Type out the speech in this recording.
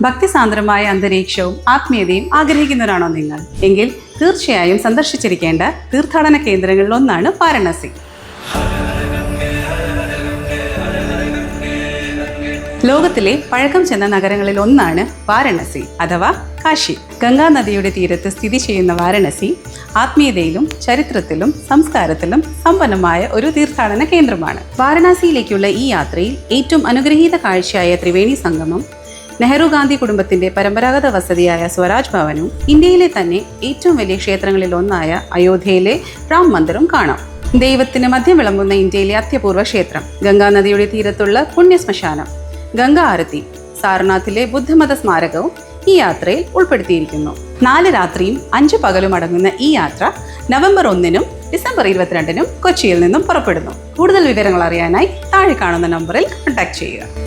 ഭക്തിസാന്ദ്രമായ അന്തരീക്ഷവും ആത്മീയതയും ആഗ്രഹിക്കുന്നവരാണോ നിങ്ങൾ? എങ്കിൽ തീർച്ചയായും സന്ദർശിച്ചിരിക്കേണ്ട തീർത്ഥാടന കേന്ദ്രങ്ങളിൽ ഒന്നാണ് വാരണാസി. ലോകത്തിലെ പഴക്കം ചെന്ന നഗരങ്ങളിൽ ഒന്നാണ് വാരണാസി അഥവാ കാശി. ഗംഗാ നദിയുടെ തീരത്ത് സ്ഥിതി ചെയ്യുന്ന വാരണാസി ആത്മീയതയിലും ചരിത്രത്തിലും സംസ്കാരത്തിലും സമ്പന്നമായ ഒരു തീർത്ഥാടന കേന്ദ്രമാണ്. വാരണാസിയിലേക്കുള്ള ഈ യാത്രയിൽ ഏറ്റവും അനുഗ്രഹീത കാഴ്ചയായ ത്രിവേണി സംഗമം, നെഹ്റു ഗാന്ധി കുടുംബത്തിന്റെ പരമ്പരാഗത വസതിയായ സ്വരാജ് ഭവനും, ഇന്ത്യയിലെ തന്നെ ഏറ്റവും വലിയ ക്ഷേത്രങ്ങളിൽ ഒന്നായ അയോധ്യയിലെ രാം മന്ദിറും കാണാം. ദൈവത്തിന് മദ്യം വിളമ്പുന്ന ഇന്ത്യയിലെ അത്യപൂർവ ക്ഷേത്രം, ഗംഗാനദിയുടെ തീരത്തുള്ള പുണ്യശ്മശാനം, ഗംഗാ ആരതി, സാരനാഥിലെ ബുദ്ധമത സ്മാരകവും ഈ യാത്രയിൽ ഉൾപ്പെടുത്തിയിരിക്കുന്നു. 4 രാത്രിയും 5 പകലും അടങ്ങുന്ന ഈ യാത്ര നവംബർ 1-നും ഡിസംബർ 22-നും കൊച്ചിയിൽ നിന്നും പുറപ്പെടുന്നു. കൂടുതൽ വിവരങ്ങൾ അറിയാനായി താഴെ കാണുന്ന നമ്പറിൽ കോൺടാക്ട് ചെയ്യുക.